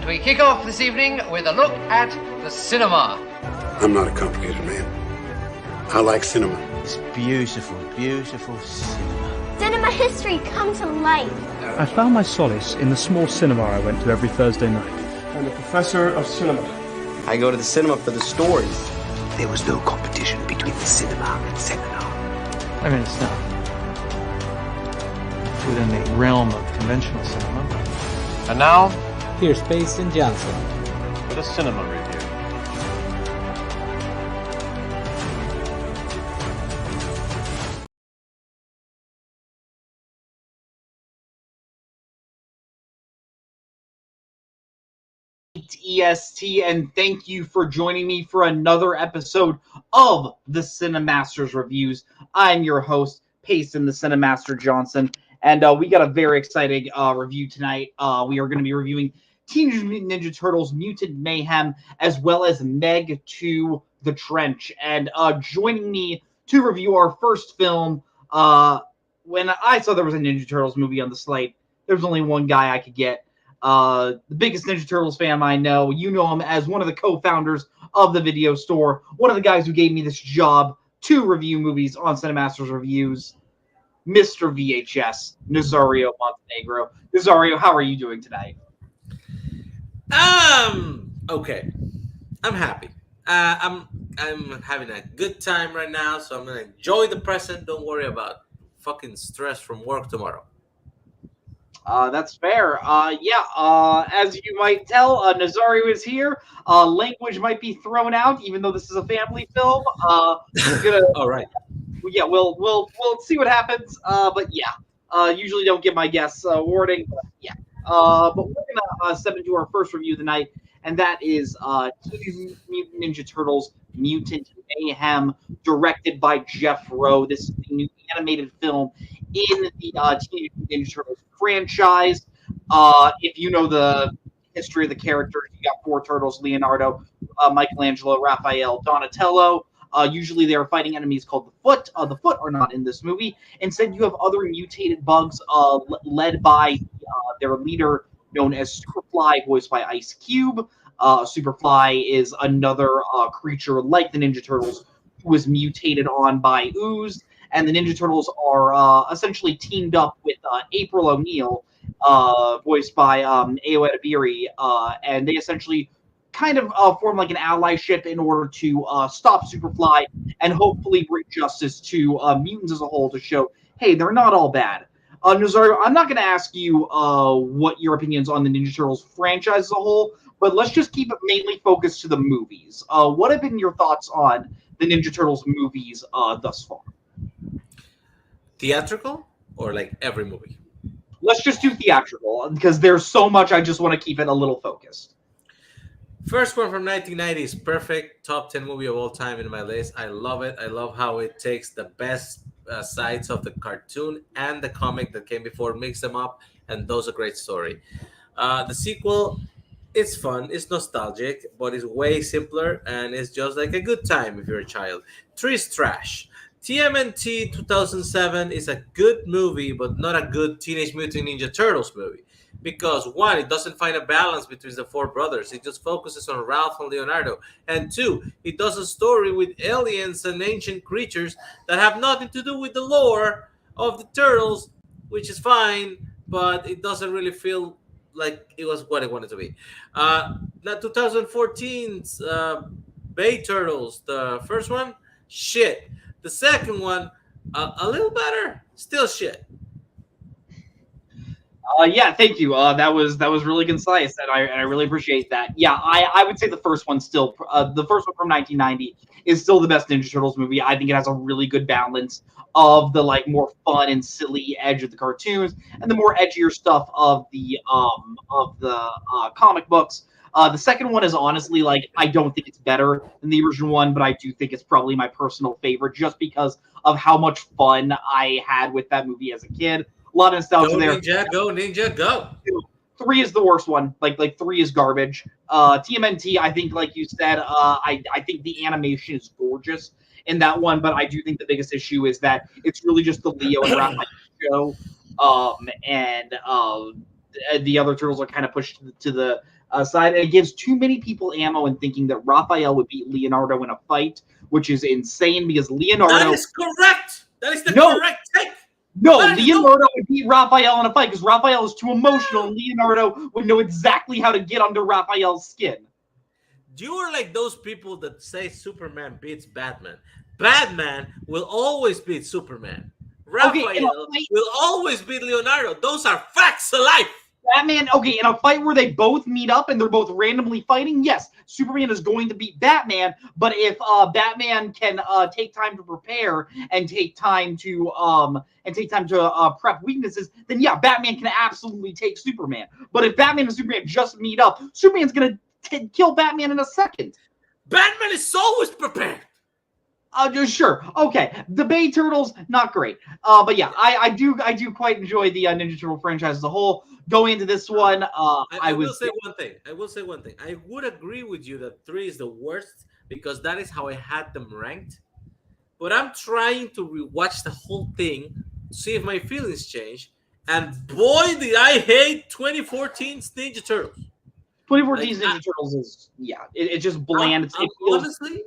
And we kick off this evening with a look at the cinema. I'm not a complicated man. I like cinema. It's beautiful, beautiful cinema. Cinema history come to life. I found my solace in the small cinema I went to every Thursday night. I'm a professor of cinema. I go to the cinema for the stories. There was no competition between the cinema and seminar. I mean, it's not within the realm of conventional cinema. And now, here's Pace and Johnson with a cinema review. EST, and thank you for joining me for another episode of the Cinemasters Reviews. I'm your host, Payson, the Cinemaster Johnson, and we got a very exciting review tonight. We are going to be reviewing Teenage Mutant Ninja Turtles Mutant Mayhem, as well as Meg 2 The Trench. And joining me to review our first film, when I saw there was a Ninja Turtles movie on the slate, there was only one guy I could get. The biggest Ninja Turtles fan I know. You know him as one of the co-founders of the video store, one of the guys who gave me this job to review movies on Cinemasters Reviews, Mr. VHS, Nazario Montenegro. Nazario, how are you doing tonight? Okay. I'm happy. I'm having a good time right now, so I'm gonna enjoy the present. Don't worry about fucking stress from work tomorrow. That's fair. As you might tell, Nazario is here. Language might be thrown out, even though this is a family film. All right. Yeah, we'll see what happens. Usually don't give my guests warning. But we're gonna step into our first review of the night, and that is Teenage Mutant Ninja Turtles Mutant Mayhem, directed by Jeff Rowe. This is the new animated film in the Teenage Mutant Ninja Turtles franchise. If you know the history of the characters, you got four turtles: Leonardo, Michelangelo, Raphael, Donatello. Usually they are fighting enemies called the Foot. The Foot are not in this movie. Instead, you have other mutated bugs led by their leader, known as Superfly, voiced by Ice Cube. Superfly is another creature like the Ninja Turtles who was mutated on by Ooze. And the Ninja Turtles are essentially teamed up with April O'Neil, voiced by Ayo Edebiri, and they essentially kind of form like an allyship in order to stop Superfly and hopefully bring justice to mutants as a whole to show, hey, they're not all bad. Nazario, I'm not going to ask you what your opinions on the Ninja Turtles franchise as a whole, but let's just keep it mainly focused to the movies. What have been your thoughts on the Ninja Turtles movies thus far? Theatrical or like every movie? Let's just do theatrical because there's so much. I just want to keep it a little focused. First one from 1990 is perfect. Top 10 movie of all time in my list. I love it. I love how it takes the best sides of the cartoon and the comic that came before, mix them up, and does a great story. The sequel, it's fun, it's nostalgic, but it's way simpler, and it's just like a good time if you're a child. 3 is trash. TMNT 2007 is a good movie, but not a good Teenage Mutant Ninja Turtles movie. Because 1, it doesn't find a balance between the 4 brothers. It just focuses on Ralph and Leonardo. And 2, it does a story with aliens and ancient creatures that have nothing to do with the lore of the Turtles, which is fine, but it doesn't really feel like it was what it wanted to be. Now 2014's Bay Turtles, the first one, shit. The second one, a little better, still shit. Thank you. That was really concise, and I really appreciate that. Yeah, I would say the first one still, the first one from 1990 is still the best Ninja Turtles movie. I think it has a really good balance of the like more fun and silly edge of the cartoons and the more edgier stuff of the comic books. The second one is honestly, like, I don't think it's better than the original one, but I do think it's probably my personal favorite just because of how much fun I had with that movie as a kid. A lot of nostalgia there. Go Ninja, go! 3 is the worst one. Like 3 is garbage. TMNT, I think, like you said, I think the animation is gorgeous in that one, but I do think the biggest issue is that it's really just the Leo and Raphael show, and the other turtles are kind of pushed to the side. And it gives too many people ammo in thinking that Raphael would beat Leonardo in a fight, which is insane because Leonardo. That is correct. That is the correct take. No, Leonardo would beat Raphael in a fight because Raphael is too emotional, and Leonardo would know exactly how to get under Raphael's skin. You are like those people that say Superman beats Batman. Batman will always beat Superman. Raphael will always beat Leonardo. Those are facts of life. Batman, in a fight where they both meet up and they're both randomly fighting, yes, Superman is going to beat Batman. But if Batman can take time to prepare and take time to prep weaknesses, then yeah, Batman can absolutely take Superman. But if Batman and Superman just meet up, Superman's gonna kill Batman in a second. Batman is always prepared. Sure. Okay. The Bay Turtles, not great. But yeah, I do quite enjoy the Ninja Turtle franchise as a whole. Going into this one, I will say one thing. I would agree with you that 3 is the worst because that is how I had them ranked. But I'm trying to rewatch the whole thing, see if my feelings change. And boy, did I hate 2014's Ninja Turtles. 2014's Ninja Turtles is, it's just bland. Honestly,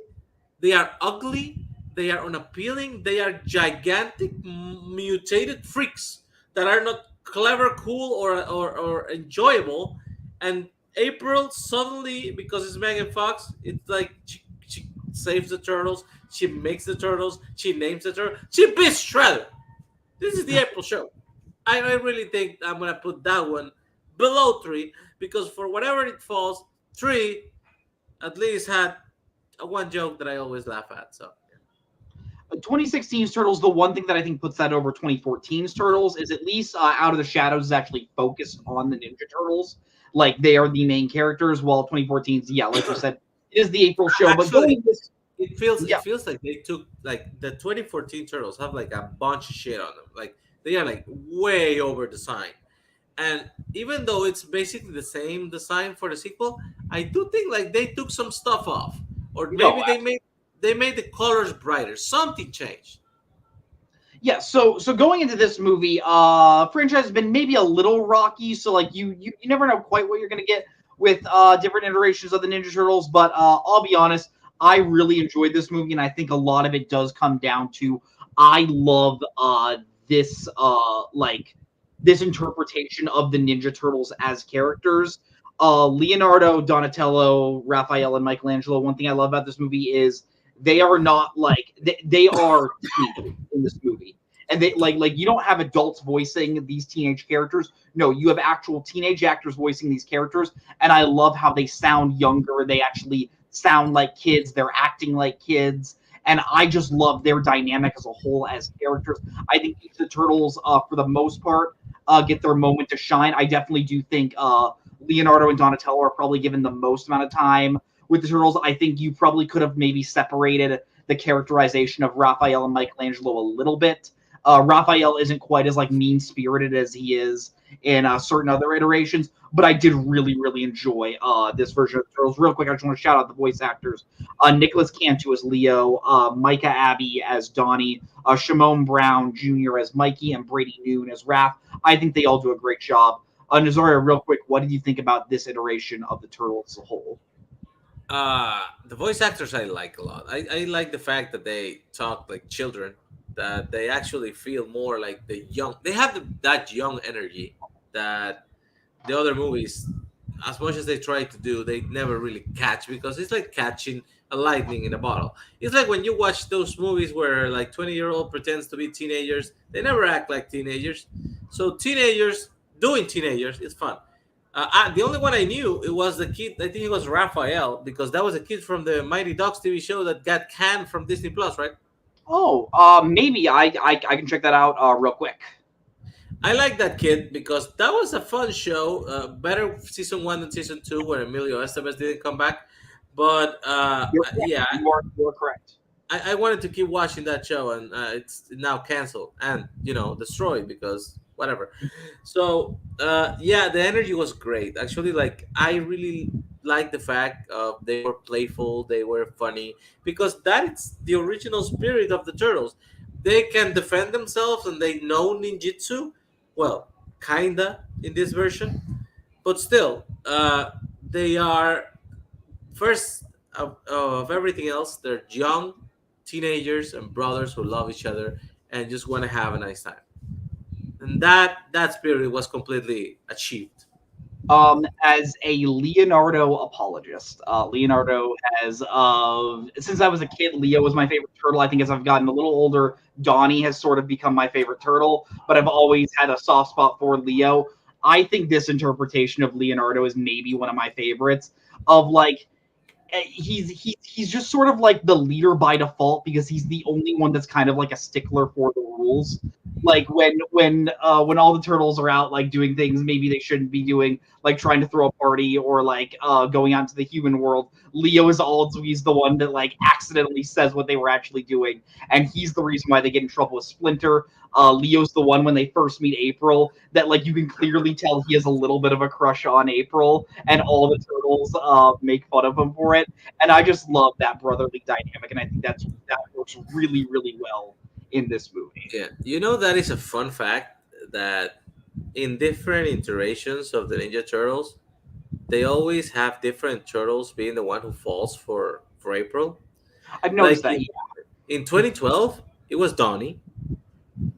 they are ugly. They are unappealing. They are gigantic, mutated freaks that are not clever, cool, or enjoyable. And April suddenly, because it's Megan Fox, it's like she saves the turtles. She makes the turtles. She names the turtle. She beats Shredder. This is the April show. I really think I'm gonna put that one below 3 because for whatever it falls, 3 at least had one joke that I always laugh at. So 2016's Turtles, the one thing that I think puts that over 2014's Turtles is at least Out of the Shadows is actually focused on the Ninja Turtles. Like, they are the main characters, while 2014's, like you said, is the April show. Actually, it feels like they took, like, the 2014 Turtles have, like, a bunch of shit on them. Like, they are, like, way over designed. And even though it's basically the same design for the sequel, I do think, like, they took some stuff off. Or maybe they made the colors brighter. Something changed. Yeah, so going into this movie, franchise has been maybe a little rocky. So like you never know quite what you're gonna get with different iterations of the Ninja Turtles. But I'll be honest, I really enjoyed this movie, and I think a lot of it does come down to I love this this interpretation of the Ninja Turtles as characters. Leonardo, Donatello, Raphael, and Michelangelo. One thing I love about this movie is they are not like they are teenagers in this movie, and they like you don't have adults voicing these teenage characters. No, you have actual teenage actors voicing these characters, and I love how they sound younger. They actually sound like kids. They're acting like kids, and I just love their dynamic as a whole as characters. I think each of the Turtles, for the most part, get their moment to shine. I definitely do think Leonardo and Donatello are probably given the most amount of time with the Turtles. I think you probably could have maybe separated the characterization of Raphael and Michelangelo a little bit. Raphael isn't quite as like mean-spirited as he is in certain other iterations, but I did really, really enjoy this version of the Turtles. Real quick, I just want to shout out the voice actors. Nicholas Cantu as Leo, Micah Abbey as Donnie, Shimon Brown Jr. as Mikey, and Brady Noon as Raph. I think they all do a great job. Nazario, real quick, what did you think about this iteration of the Turtles as a whole? The voice actors I like a lot. I like the fact that they talk like children, that they actually feel more like the young. They have that young energy that the other movies, as much as they try to do, they never really catch because it's like catching a lightning in a bottle. It's like when you watch those movies where like 20-year-old pretends to be teenagers. They never act like teenagers. So teenagers doing teenagers, it's fun. The only one I knew, it was the kid. I think it was Raphael because that was a kid from the Mighty Ducks TV show that got canned from Disney Plus, right? Oh, maybe I can check that out real quick. I like that kid because that was a fun show. Better season 1 than season 2, where Emilio Estevez didn't come back. But yeah, you're correct. I wanted to keep watching that show, and it's now canceled and destroyed because whatever. So yeah, the energy was great. Actually, like I really like the fact they were playful, they were funny, because that's the original spirit of the Turtles. They can defend themselves and they know ninjutsu. Well, kinda in this version, but still, They are first of everything else. They're young teenagers and brothers who love each other and just want to have a nice time. And that spirit was completely achieved. As a Leonardo apologist, Leonardo has, since I was a kid, Leo was my favorite turtle. I think as I've gotten a little older, Donnie has sort of become my favorite turtle, but I've always had a soft spot for Leo. I think this interpretation of Leonardo is maybe one of my favorites. Of like, he's just sort of like the leader by default because he's the only one that's kind of like a stickler for the rules. Like when all the turtles are out like doing things maybe they shouldn't be doing, like trying to throw a party or like going out to the human world, Leo is always the one that like accidentally says what they were actually doing, and he's the reason why they get in trouble with Splinter. Leo's the one when they first meet April that like you can clearly tell he has a little bit of a crush on April, and all the turtles make fun of him for it. And I just love that brotherly dynamic, and I think that works really really well in this movie. Yeah, you know that is a fun fact that in different iterations of the Ninja Turtles, they always have different turtles being the one who falls for April. I've noticed Like that. in 2012, it was Donnie.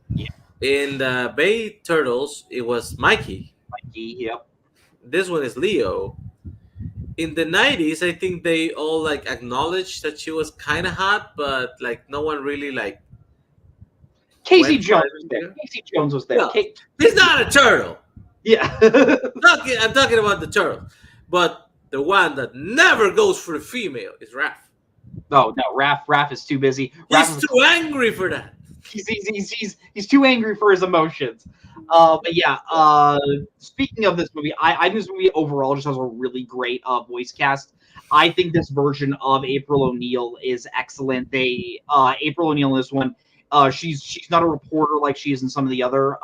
Yeah. In the Bay Turtles, it was Mikey. Mikey, yep. This one is Leo. In the 90s, I think they all like acknowledged that she was kind of hot, but like no one really like. Casey Jones was there. Casey Jones was there. No, he's not a turtle. Yeah. I'm talking about the turtle. But the one that never goes for the female is Raph. No, Raph is too busy. He's too angry for that. He's too angry for his emotions. But yeah, speaking of this movie, I think this movie overall just has a really great voice cast. I think this version of April O'Neil is excellent. April O'Neil in this one, she's not a reporter like she is in some of the other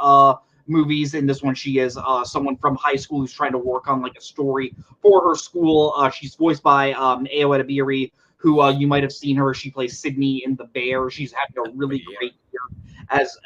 movies. In this one, she is someone from high school who's trying to work on like a story for her school. She's voiced by Ayo Edebiri, who you might have seen her. She plays Sydney in The Bear. She's having a really great year as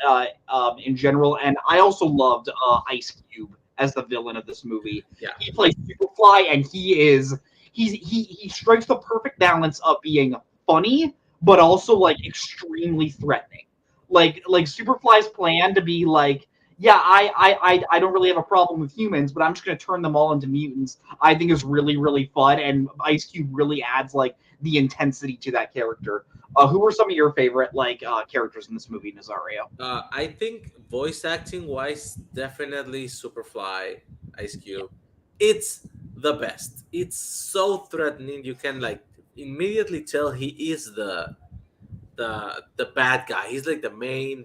in general. And I also loved Ice Cube as the villain of this movie. Yeah. He plays Superfly, and he strikes the perfect balance of being funny, but also like extremely threatening. Like Superfly's plan to be like, yeah, I don't really have a problem with humans, but I'm just going to turn them all into mutants, I think is really, really fun. And Ice Cube really adds like the intensity to that character. Who were some of your favorite like characters in this movie, Nazario? I think voice acting wise, definitely Superfly, Ice Cube. It's the best. It's so threatening. You can like immediately tell he is the bad guy. He's like the main,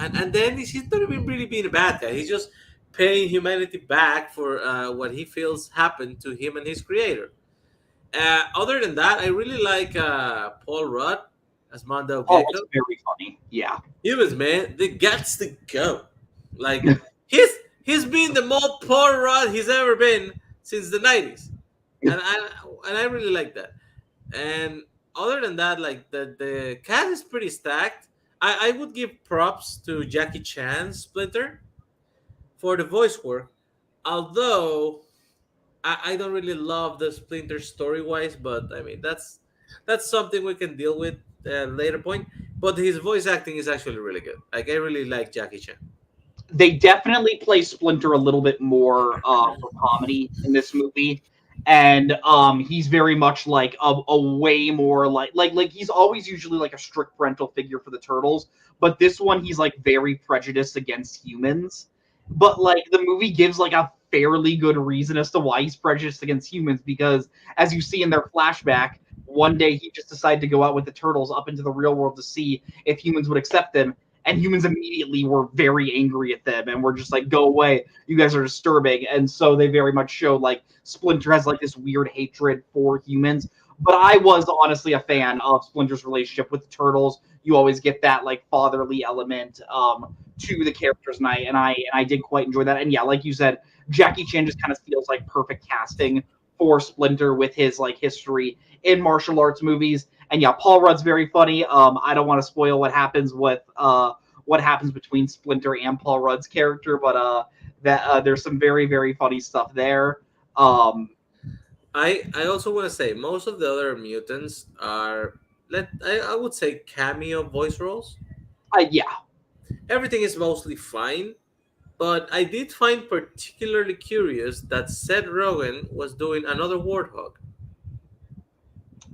and then he's not even really being a bad guy. He's just paying humanity back for what he feels happened to him and his creator. Other than that, I really like Paul Rudd as Mondo Gecko. Oh, it's very funny. Yeah, Humans, man, they gots to go. Like he's been the most Paul Rudd he's ever been since the 90s, and I really like that. And other than that, like the cast is pretty stacked. I would give props to Jackie Chan's Splinter for the voice work, although I don't really love the Splinter story wise. But I mean that's something we can deal with at a later point. But his voice acting is actually really good. Like I really like Jackie Chan. They definitely play Splinter a little bit more for comedy in this movie. And he's very much like a way more like he's always usually like a strict parental figure for the turtles, but this one he's like very prejudiced against humans. But like the movie gives like a fairly good reason as to why he's prejudiced against humans, because as you see in their flashback, one day he just decided to go out with the turtles up into the real world to see if humans would accept them. And humans immediately were very angry at them and were just like, go away, you guys are disturbing. And so they very much showed like Splinter has like this weird hatred for humans. But I was honestly a fan of Splinter's relationship with the turtles. You always get that like fatherly element to the characters, and I did quite enjoy that. And yeah, like you said, Jackie Chan just kind of feels like perfect casting for Splinter with his like history in martial arts movies. And yeah, Paul Rudd's very funny. I don't want to spoil what happens between Splinter and Paul Rudd's character, but there's some very, very funny stuff there. I also want to say most of the other mutants are I would say cameo voice roles. Yeah. Everything is mostly fine, but I did find particularly curious that Seth Rogen was doing another Warthog.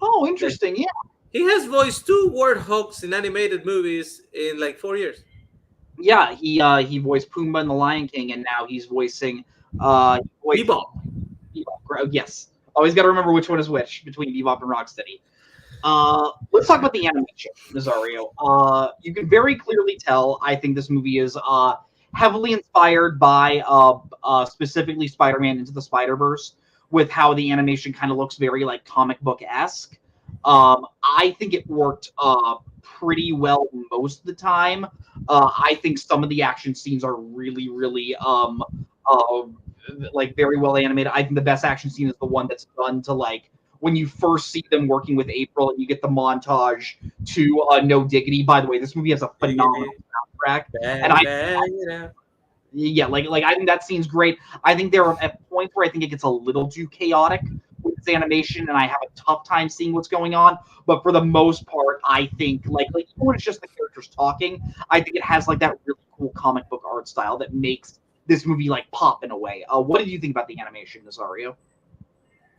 Oh, Like interesting. Yeah. he has voiced two Warthogs in animated movies in like 4 years. Yeah. He voiced Pumbaa in The Lion King, and now he's voicing he voiced Bebop. Bebop. Yes. Always got to remember which one is which between Bebop and Rocksteady. Let's talk about the animation, Nazario. You can very clearly tell. I think this movie is heavily inspired by specifically Spider-Man Into the Spider-Verse, with how the animation kind of looks very like comic book esque. I think it worked pretty well most of the time. I think some of the action scenes are really, really like very well animated. I think the best action scene is the one that's done to like when you first see them working with April and you get the montage to No Diggity. By the way, this movie has a phenomenal soundtrack. And yeah, like I think that scene's great. I think there are at points where I think it gets a little too chaotic with its animation, and I have a tough time seeing what's going on. But for the most part, I think like even when it's just the characters talking, I think it has like that really cool comic book art style that makes this movie like pop in a way. What did you think about the animation, Nazario?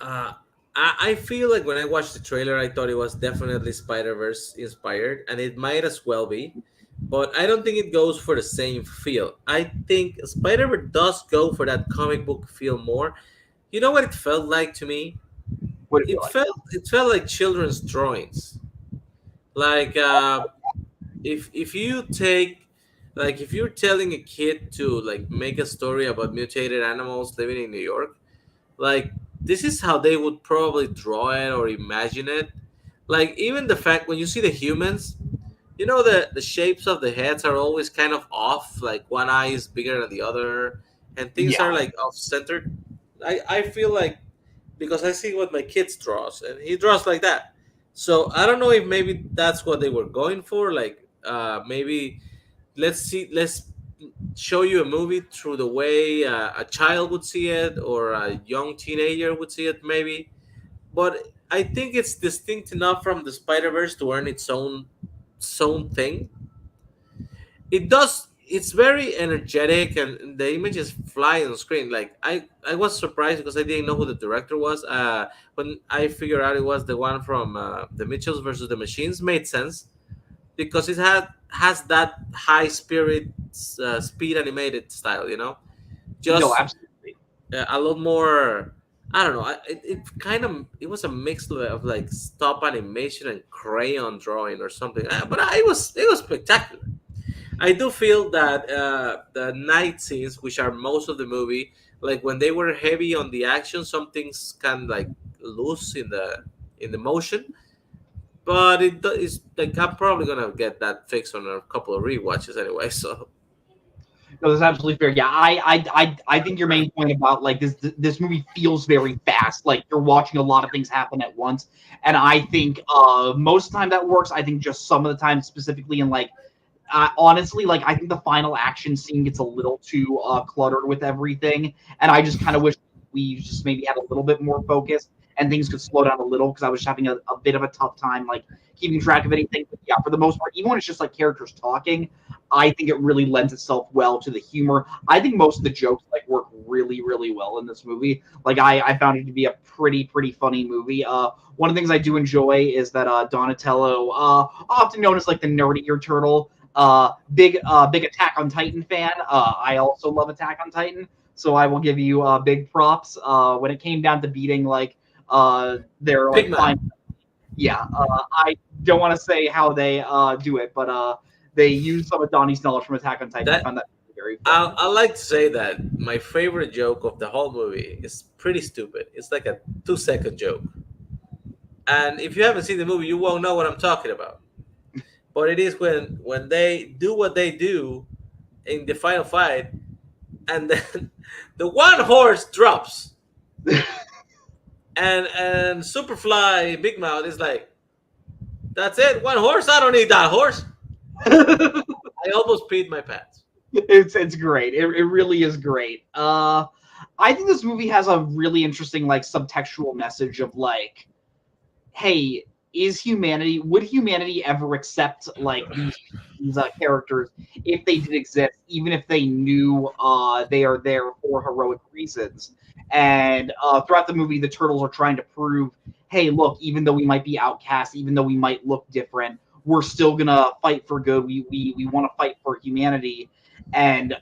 Uh, I feel like when I watched the trailer, I thought it was definitely Spider Verse inspired, and it might as well be. But I don't think it goes for the same feel. I think Spider Verse does go for that comic book feel more. You know what it felt like to me? What did you like? It felt like children's drawings. Like if you take like if you're telling a kid to like make a story about mutated animals living in New York, like this is how they would probably draw it or imagine it. Like even the fact when you see the humans, you know the shapes of the heads are always kind of off, like one eye is bigger than the other and things Yeah. are like off centered. I feel like because I see what my kids draws and he draws like that. So I don't know if maybe that's what they were going for. Like maybe let's show you a movie through the way a child would see it or a young teenager would see it maybe. But I think it's distinct enough from the Spider Verse to earn its own thing. It does. It's very energetic, and the images fly on screen. Like I was surprised because I didn't know who the director was. When I figured out it was the one from the Mitchells versus the Machines, made sense because it has that high spirit, speed animated style. You know, No, just absolutely. a lot more. I don't know. It kind of it was a mix of like stop animation and crayon drawing or something. But it was spectacular. I do feel that the night scenes, which are most of the movie, like when they were heavy on the action, some things can like lose in the motion. But it's like I'm probably gonna get that fixed on a couple of rewatches anyway. So No, that's absolutely fair. Yeah, I think your main point about like this movie feels very fast. Like you're watching a lot of things happen at once, and I think most of the time that works. I think just some of the time, specifically in like honestly, like I think the final action scene gets a little too cluttered with everything, and I just kind of wish we just maybe had a little bit more focus and things could slow down a little because I was having a bit of a tough time like keeping track of anything. But yeah, for the most part, even when it's just like characters talking, I think it really lends itself well to the humor. I think most of the jokes like work really, really well in this movie. Like I found it to be a pretty funny movie. One of the things I do enjoy is that Donatello, often known as like the nerdier turtle, big Attack on Titan fan. I also love Attack on Titan, so I will give you big props. When it came down to beating like their like fine, yeah. I don't want to say how they do it, but they use some of Donnie's knowledge from Attack on Titan. I found that very fun. I like to say that my favorite joke of the whole movie is pretty stupid. It's like a 2 second joke, and if you haven't seen the movie, you won't know what I'm talking about. But it is when they do what they do in the final fight, and then the one horse drops, and Superfly Big Mouth is like, "That's it, one horse. I don't need that horse." I almost peed my pants. It's great. It really is great. I think this movie has a really interesting like subtextual message of like, hey, would humanity ever accept like these characters if they did exist, even if they knew they are there for heroic reasons? And throughout the movie, the turtles are trying to prove, hey, look, even though we might be outcasts, even though we might look different, we're still gonna fight for good. We want to fight for humanity. And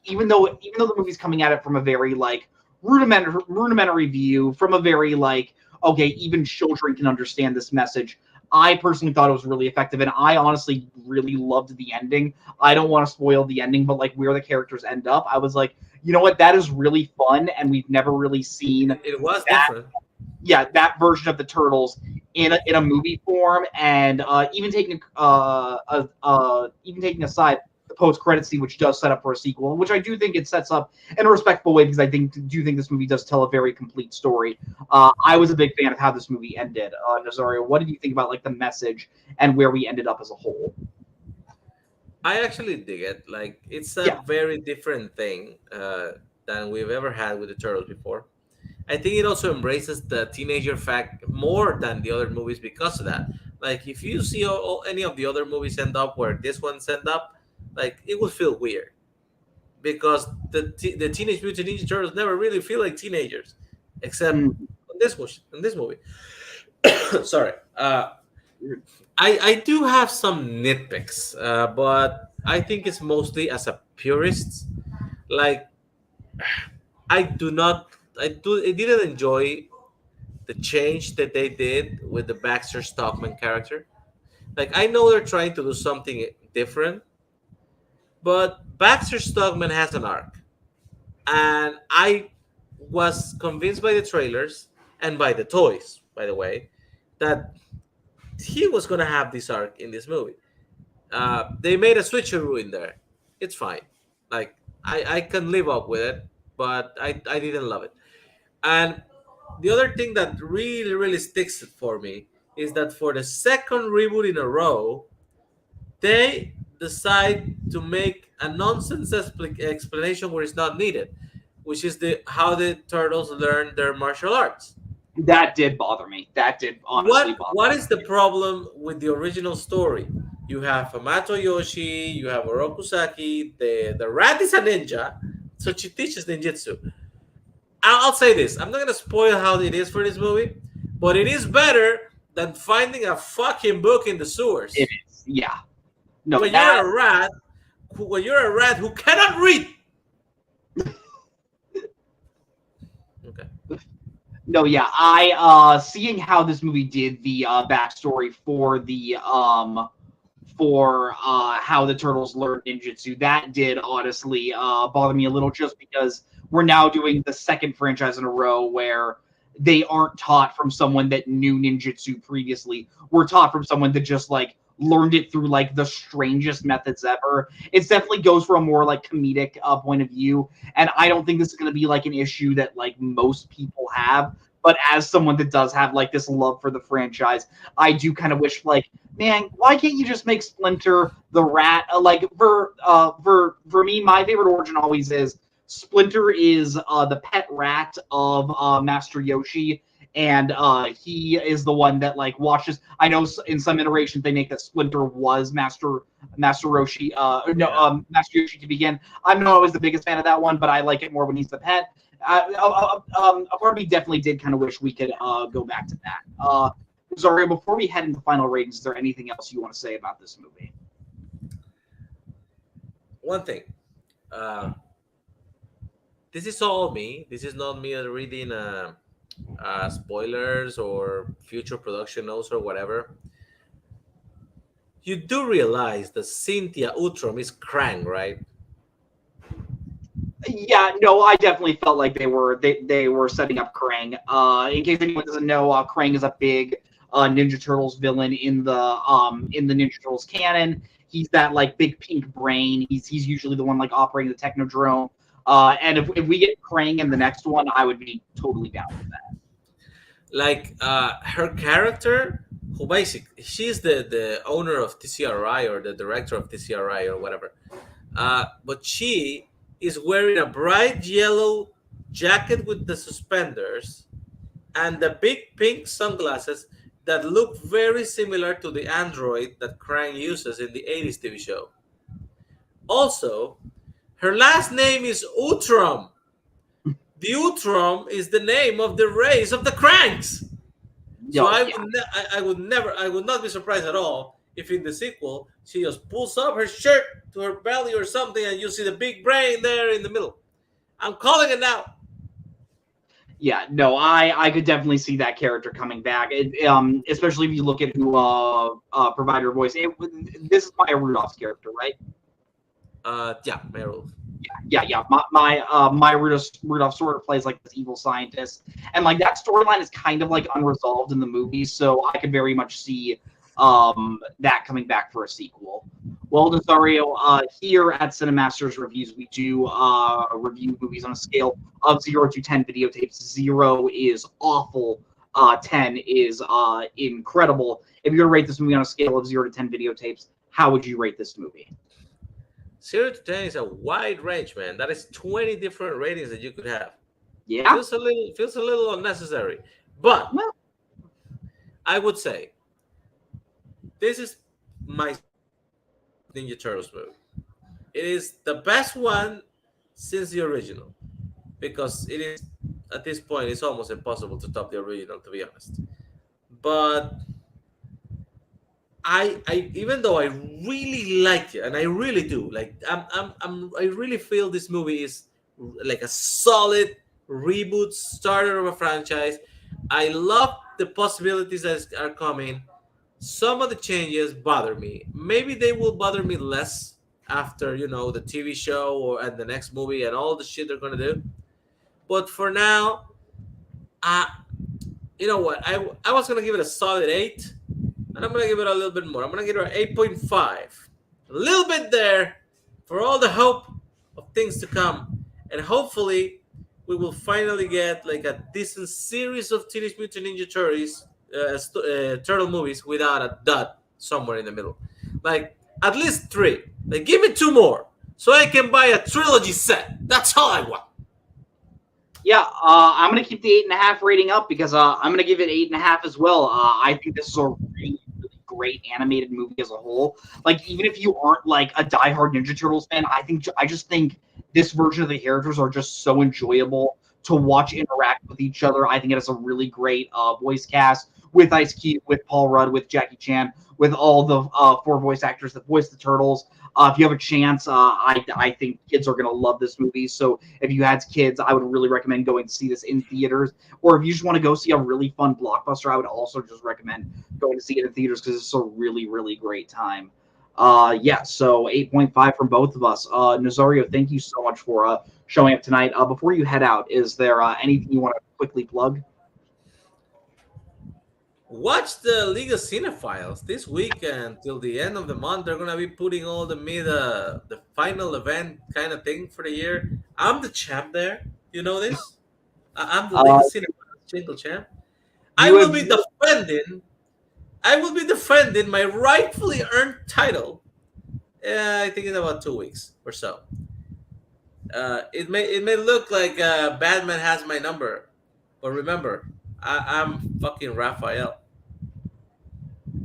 even though the movie's coming at it from a very like rudimentary view, from a very like, okay, even children can understand this message, I personally thought it was really effective, and I honestly really loved the ending. I don't want to spoil the ending, but like where the characters end up, I was like, you know what, that is really fun, and we've never really seen It was that, different. yeah, that version of the turtles in a movie form. And even taking aside the post credit scene, which does set up for a sequel, which I do think it sets up in a respectful way, because I think this movie does tell a very complete story. I was a big fan of how this movie ended. Nazario, what did you think about like the message and where we ended up as a whole? I actually dig it. Like, it's a very different thing than we've ever had with the turtles before. I think it also embraces the teenager fact more than the other movies because of that. Like, if you see any of the other movies end up where this one's end up, like, it would feel weird because the Teenage Mutant Ninja Turtles never really feel like teenagers, except in this movie. Sorry. I do have some nitpicks, but I think it's mostly as a purist. Like, I didn't enjoy the change that they did with the Baxter Stockman character. Like, I know they're trying to do something different, but Baxter Stockman has an arc, and I was convinced by the trailers and by the toys, by the way, that he was going to have this arc in this movie. They made a switcheroo in there. It's fine. Like, I can live up with it, but I didn't love it. And the other thing that really, really sticks it for me is that for the second reboot in a row, they decide to make a nonsense explanation where it's not needed, which is how the turtles learn their martial arts. That did bother me. That did honestly bother me. What is the problem with the original story? You have Hamato Yoshi, you have Orokusaki, the rat is a ninja, so she teaches ninjutsu. I'll say this. I'm not going to spoil how it is for this movie, but it is better than finding a fucking book in the sewers. It is, yeah. No, when you're a rat who cannot read. Okay. No, yeah. I seeing how this movie did the backstory for the how the turtles learned ninjutsu, that did honestly bother me a little, just because we're now doing the second franchise in a row where they aren't taught from someone that knew ninjutsu previously. We're taught from someone that just like learned it through like the strangest methods ever. It definitely goes for a more like comedic point of view, and I don't think this is going to be like an issue that like most people have. But as someone that does have like this love for the franchise, I do kind of wish, like, man, why can't you just make Splinter the rat? Like for me, my favorite origin always is Splinter is the pet rat of Master Yoshi, and he is the one that like watches. I know in some iterations they make that Splinter was Master Roshi, Master Yoshi to begin. I'm not always the biggest fan of that one, but I like it more when he's the pet. A part of me definitely did kind of wish we could go back to that. Zario, before we head into final ratings, is there anything else you want to say about this movie? One thing. This is all me. This is not me reading spoilers or future production notes or whatever. You do realize that Cynthia Utrom is Krang, right? Yeah, no, I definitely felt like they were setting up Krang. In case anyone doesn't know, Krang is a big Ninja Turtles villain in the Ninja Turtles canon. He's that like big pink brain. He's usually the one like operating the Technodrome. And if we get Krang in the next one, I would be totally down with that. Like her character, who basically she's the owner of TCRI or the director of TCRI or whatever, but she is wearing a bright yellow jacket with the suspenders and the big pink sunglasses that look very similar to the android that Krang uses in the 80s TV show. Also, her last name is Utrum. The Utrum is the name of the race of the Kranks. So I would not be surprised at all if in the sequel she just pulls up her shirt to her belly or something, and you see the big brain there in the middle. I'm calling it now. Yeah, no, I could definitely see that character coming back. Especially if you look at who provided her voice. This is Maya Rudolph's character, right? Yeah, Maya Rudolph. Yeah. Maya Rudolph sort of plays like this evil scientist, and like that storyline is kind of like unresolved in the movie. So I could very much see that coming back for a sequel. Well, Nazario, here at Cinemaster's Reviews, we do review movies on a scale of 0 to 10 videotapes. 0 is awful. 10 is incredible. If you're going to rate this movie on a scale of 0 to 10 videotapes, how would you rate this movie? 0 to 10 is a wide range, man. That is 20 different ratings that you could have. Yeah. Feels a little unnecessary. But I would say this is my Ninja Turtles movie. It is the best one since the original, because it is, at this point, it's almost impossible to top the original, to be honest. But I even though I really liked it, and I really do, like I really feel this movie is like a solid reboot, starter of a franchise. I love the possibilities that are coming. Some of the changes bother me. Maybe they will bother me less after, the TV show and the next movie and all the shit they're gonna do. But for now, you know what? I was gonna give it a solid 8, and I'm gonna give it a little bit more. I'm gonna give it an 8.5. A little bit there for all the hope of things to come, and hopefully we will finally get like a decent series of Teenage Mutant Ninja Turtles. Turtle movies without a dud somewhere in the middle, like at least 3. Like, give me 2 more so I can buy a trilogy set. That's all I want. Yeah, I'm gonna keep the 8.5 rating up because I'm gonna give it 8.5 as well. I think this is a really, really great animated movie as a whole. Like, even if you aren't like a diehard Ninja Turtles fan, I just think this version of the characters are just so enjoyable to watch interact with each other. I think it has a really great voice cast with Ice Cube, with Paul Rudd, with Jackie Chan, with all the 4 voice actors that voice the Turtles. If you have a chance, I think kids are going to love this movie. So if you had kids, I would really recommend going to see this in theaters. Or if you just want to go see a really fun blockbuster, I would also just recommend going to see it in theaters because it's a really, really great time. So 8.5 from both of us. Nazario, thank you so much for showing up tonight. Before you head out, is there anything you want to quickly plug? Watch the League of Cinephiles this weekend till the end of the month. They're gonna be putting all the final event kind of thing for the year. I'm the champ there. You know this? I'm the League of Cinephiles single champ. I will be defending my rightfully earned title. I think in about 2 weeks or so. It may look like Batman has my number, but remember, I'm fucking Raphael.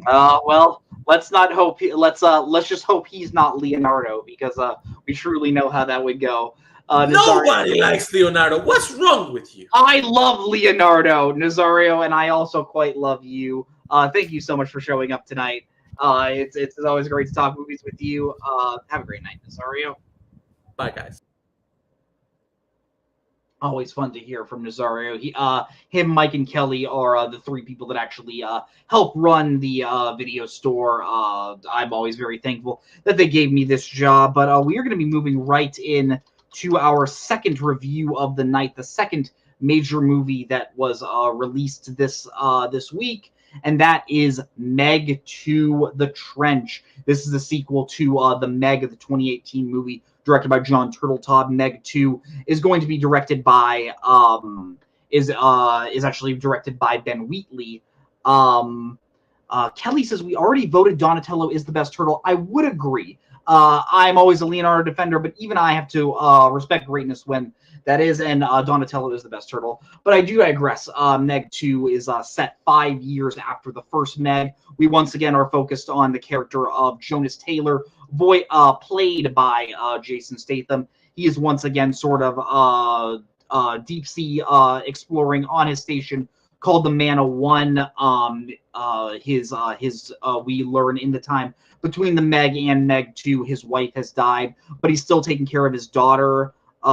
Well, let's not hope. Let's just hope he's not Leonardo, because we truly know how that would go. Nobody likes Leonardo. What's wrong with you? I love Leonardo, Nazario, and I also quite love you. Thank you so much for showing up tonight. It's always great to talk movies with you. Have a great night, Nazario. Bye, guys. Always fun to hear from Nazario. Him, Mike, and Kelly are the 3 people that actually help run the video store. I'm always very thankful that they gave me this job. But we are going to be moving right in to our second review of the night, the second major movie that was released this week, and that is Meg 2: The Trench. This is the sequel to the Meg, the 2018 movie, directed by John Turteltaub. Meg 2 is going to be directed by is actually directed by Ben Wheatley. Kelly says we already voted Donatello is the best turtle. I would agree. I'm always a Leonardo defender, but even I have to respect greatness when that is, and Donatello is the best turtle. But I do digress. Meg 2 is set 5 years after the first Meg. We once again are focused on the character of Jonas Taylor, played by Jason Statham. He is once again sort of deep sea exploring on his station called the Mana One. We learn in the time between the Meg and Meg 2, his wife has died, but he's still taking care of his daughter. His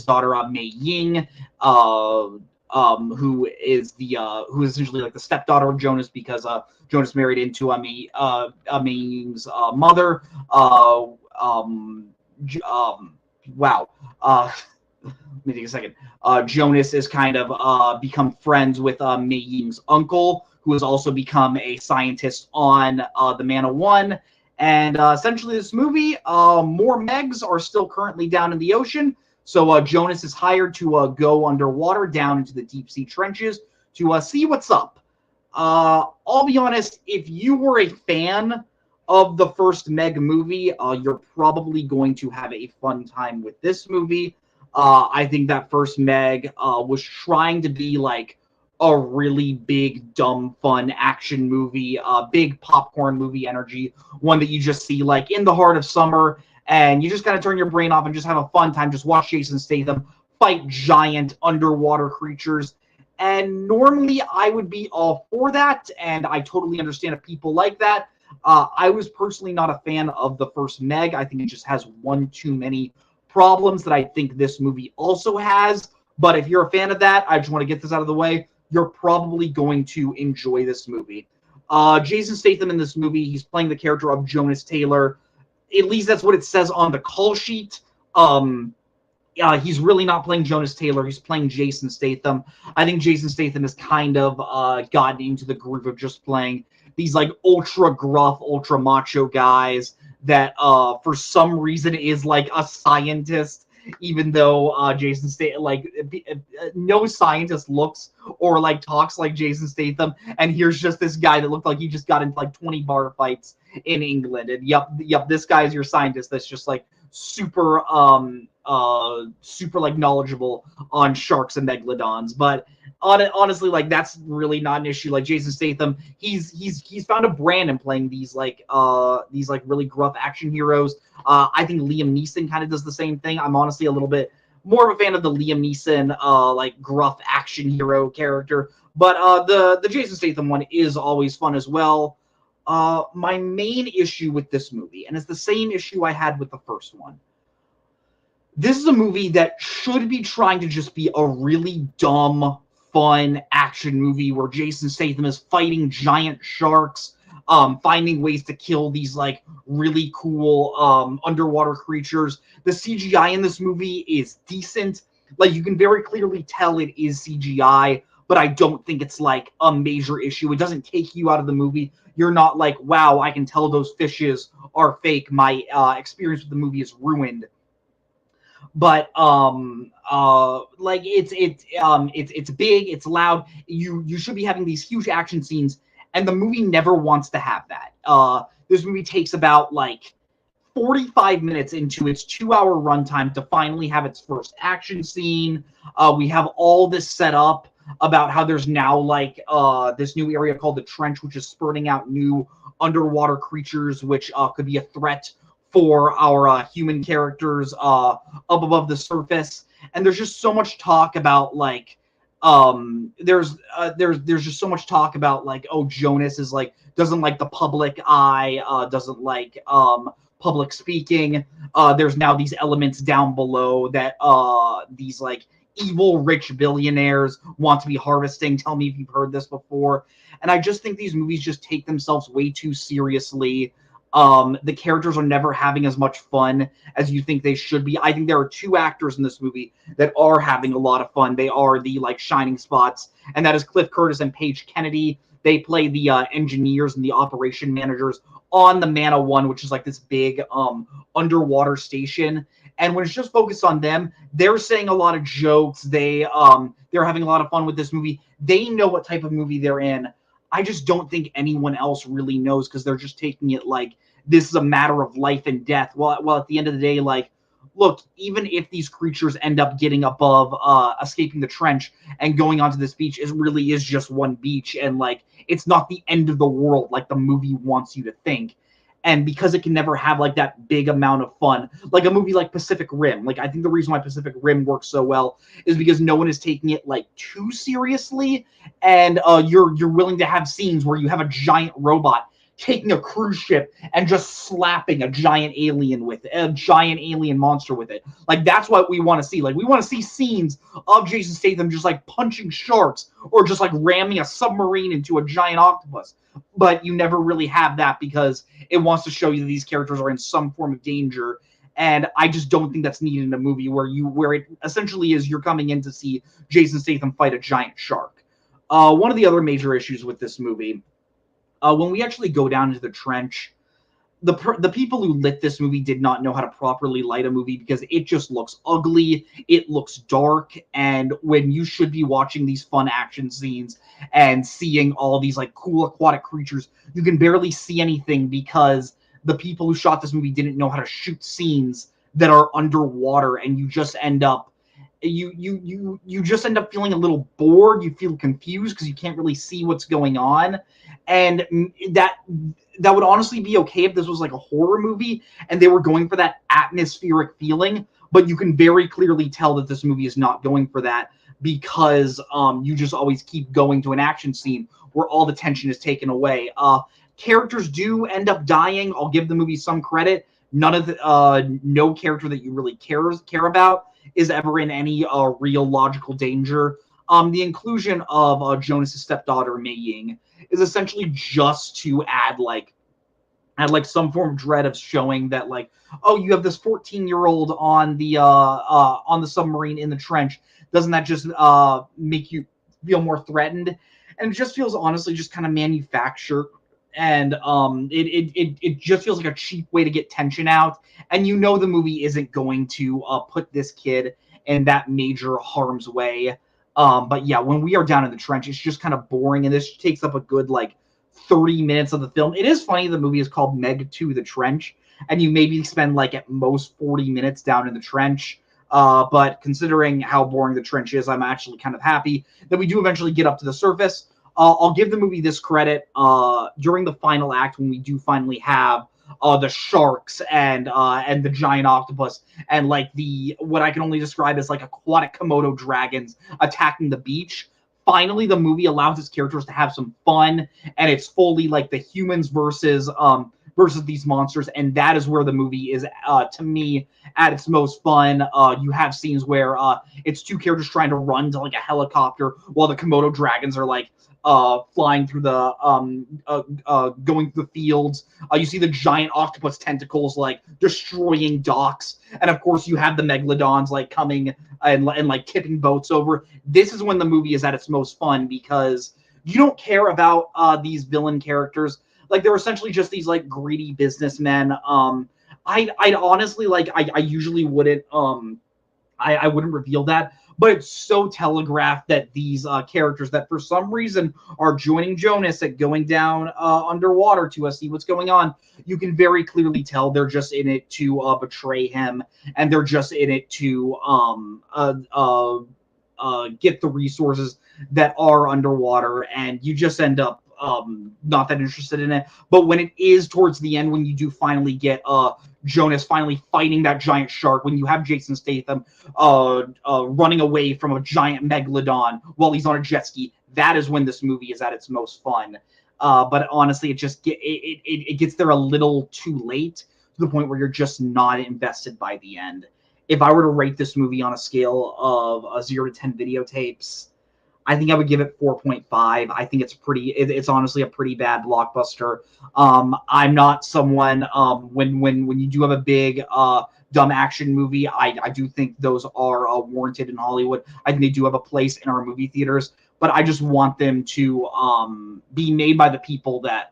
daughter Mei Ying, who is essentially like the stepdaughter of Jonas, because Jonas married into Mei Ying's mother. Wow. Let me take a second. Jonas is kind of become friends with Mei Ying's uncle, who has also become a scientist on the Mana One. And essentially this movie, more Megs are still currently down in the ocean. So Jonas is hired to go underwater down into the deep sea trenches to see what's up. I'll be honest, if you were a fan of the first Meg movie, you're probably going to have a fun time with this movie. I think that first Meg was trying to be like a really big, dumb, fun action movie, big popcorn movie energy, one that you just see like in the heart of summer, and you just kind of turn your brain off and just have a fun time. Just watch Jason Statham fight giant underwater creatures. And normally I would be all for that, and I totally understand if people like that. I was personally not a fan of the first Meg. I think it just has one too many problems that I think this movie also has. But if you're a fan of that, I just want to get this out of the way. You're probably going to enjoy this movie. Jason Statham in this movie, he's playing the character of Jonas Taylor. At least that's what it says on the call sheet. He's really not playing Jonas Taylor. He's playing Jason Statham. I think Jason Statham has kind of gotten into the groove of just playing these like ultra gruff, ultra macho guys that for some reason is like a scientist, even though Jason Statham, like no scientist looks or like talks like Jason Statham, and here's just this guy that looked like he just got into like 20 bar fights in England, and yep, this guy is your scientist that's just like super like knowledgeable on sharks and megalodons. But honestly, like that's really not an issue. Like Jason Statham, he's found a brand in playing these like really gruff action heroes. I think Liam Neeson kind of does the same thing. I'm honestly a little bit more of a fan of the Liam Neeson like gruff action hero character, but the Jason Statham one is always fun as well. My main issue with this movie, and it's the same issue I had with the first one, this is a movie that should be trying to just be a really dumb, fun action movie where Jason Statham is fighting giant sharks, finding ways to kill these like really cool underwater creatures. The CGI in this movie is decent. Like you can very clearly tell it is CGI, but I don't think it's like a major issue. It doesn't take you out of the movie. You're not like, wow, I can tell those fishes are fake. My experience with the movie is ruined. But like it's big, it's loud. You should be having these huge action scenes, and the movie never wants to have that. This movie takes about like 45 minutes into its 2-hour runtime to finally have its first action scene. We have all this set up about how there's now like this new area called the Trench, which is spurting out new underwater creatures, which could be a threat for our human characters up above the surface. And there's just so much talk about like there's just so much talk about like, oh, Jonas is like doesn't like the public eye, doesn't like public speaking. There's now these elements down below that these like evil rich billionaires want to be harvesting. Tell me if you've heard this before. And I just think these movies just take themselves way too seriously. The characters are never having as much fun as you think they should be. I think there are 2 actors in this movie that are having a lot of fun. They are the like shining spots, and that is Cliff Curtis and Paige Kennedy. They play the engineers and the operation managers on the Mana One, which is like this big underwater station. And when it's just focused on them, they're saying a lot of jokes. They're having a lot of fun with this movie. They know what type of movie they're in. I just don't think anyone else really knows, because they're just taking it like this is a matter of life and death. Well, at the end of the day, like, look, even if these creatures end up getting above, escaping the trench and going onto this beach, it really is just one beach, and like, it's not the end of the world like the movie wants you to think. And because it can never have like that big amount of fun, like a movie like Pacific Rim, like I think the reason why Pacific Rim works so well is because no one is taking it like too seriously, and you're willing to have scenes where you have a giant robot taking a cruise ship and just slapping a giant alien monster with it. Like, that's what we want to see. Like, we want to see scenes of Jason Statham just like punching sharks or just like ramming a submarine into a giant octopus. But you never really have that because it wants to show you that these characters are in some form of danger. And I just don't think that's needed in a movie where it essentially is you're coming in to see Jason Statham fight a giant shark. One of the other major issues with this movie, when we actually go down into the trench, the people who lit this movie did not know how to properly light a movie because it just looks ugly, it looks dark, and when you should be watching these fun action scenes and seeing all these like cool aquatic creatures, you can barely see anything because the people who shot this movie didn't know how to shoot scenes that are underwater, and you just end up you just end up feeling a little bored. You feel confused because you can't really see what's going on, and that would honestly be okay if this was like a horror movie and they were going for that atmospheric feeling, but you can very clearly tell that this movie is not going for that because you just always keep going to an action scene where all the tension is taken away. Characters do end up dying. I'll give the movie some credit. No character that you really care about is ever in any real logical danger. The inclusion of Jonas' stepdaughter Mayhem is essentially just to add some form of dread of showing that, like, oh, you have this 14-year-old on the submarine in the trench. Doesn't that just make you feel more threatened? And it just feels honestly just kind of manufactured, and it just feels like a cheap way to get tension out. And you know the movie isn't going to put this kid in that major harm's way. But yeah, when we are down in the trench, it's just kind of boring, and this takes up a good like 30 minutes of the film. It is funny the movie is called Meg 2 The Trench, and you maybe spend like at most 40 minutes down in the trench. But considering how boring the trench is, I'm actually kind of happy that we do eventually get up to the surface. I'll give the movie this credit. During the final act, when we do finally have the sharks and the giant octopus and like what I can only describe as like aquatic Komodo dragons attacking the beach, finally the movie allows its characters to have some fun, and it's fully like the humans versus these monsters, and that is where the movie is, to me, at its most fun. You have scenes where it's two characters trying to run to like a helicopter while the Komodo dragons are like flying through the going through the fields. You see the giant octopus tentacles like destroying docks, and of course you have the megalodons like coming and like tipping boats over. This is when the movie is at its most fun because you don't care about these villain characters. Like, they're essentially just these like greedy businessmen. I'd honestly like I usually wouldn't I wouldn't reveal that, but it's so telegraphed that these characters that for some reason are joining Jonas at going down underwater to see what's going on, you can very clearly tell they're just in it to betray him, and they're just in it to get the resources that are underwater, and you just end up not that interested in it. But when it is towards the end, when you do finally get Jonas finally fighting that giant shark, when you have Jason Statham running away from a giant megalodon while he's on a jet ski, that is when this movie is at its most fun. But honestly, it gets there a little too late, to the point where you're just not invested by the end. If I were to rate this movie on a scale of 0 to 10 videotapes, I think I would give it 4.5. I think it's honestly a pretty bad blockbuster. I'm not someone, when you do have a big dumb action movie, I do think those are warranted in Hollywood. I think they do have a place in our movie theaters, but I just want them to be made by the people that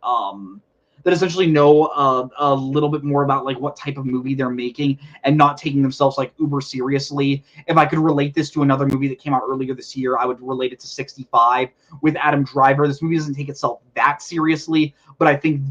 essentially know a little bit more about like what type of movie they're making, and not taking themselves like uber seriously. If I could relate this to another movie that came out earlier this year, I would relate it to 65 with Adam Driver. This movie doesn't take itself that seriously, but I think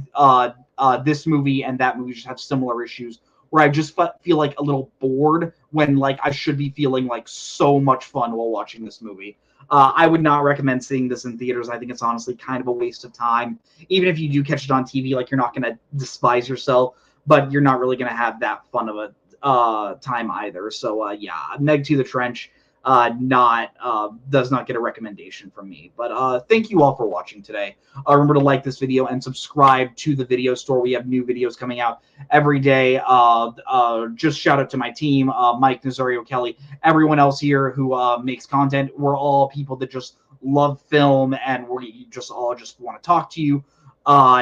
this movie and that movie just have similar issues where I just feel like a little bored when like I should be feeling like so much fun while watching this movie. I would not recommend seeing this in theaters. I think it's honestly kind of a waste of time. Even if you do catch it on TV, like you're not going to despise yourself, but you're not really going to have that fun of a time either. So yeah, Meg to the Trench does not get a recommendation from me. But thank you all for watching today. Remember to like this video and subscribe to the video store. We have new videos coming out every day. Just shout out to my team, Mike, Nazario, Kelly, everyone else here who makes content. We're all people that just love film, and we just all just want to talk to you.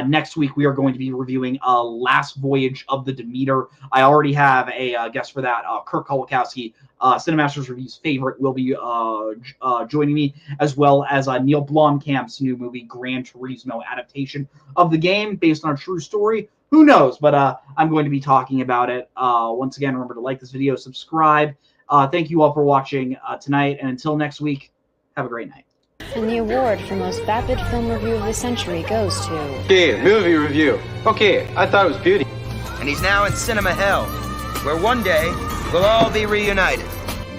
Next week, we are going to be reviewing Last Voyage of the Demeter. I already have a guest for that. Kirk Kolakowski, Cinemaster's Review's favorite, will be joining me, as well as Neil Blomkamp's new movie, Gran Turismo, adaptation of the game based on a true story. Who knows? But I'm going to be talking about it. Once again, remember to like this video, subscribe. Thank you all for watching tonight, and until next week, have a great night. And the award for most vapid film review of the century goes to... Okay, movie review. Okay, I thought it was beauty. And he's now in cinema hell, where one day we'll all be reunited.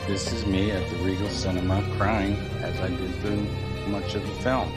This is me at the Regal Cinema crying as I did through much of the film.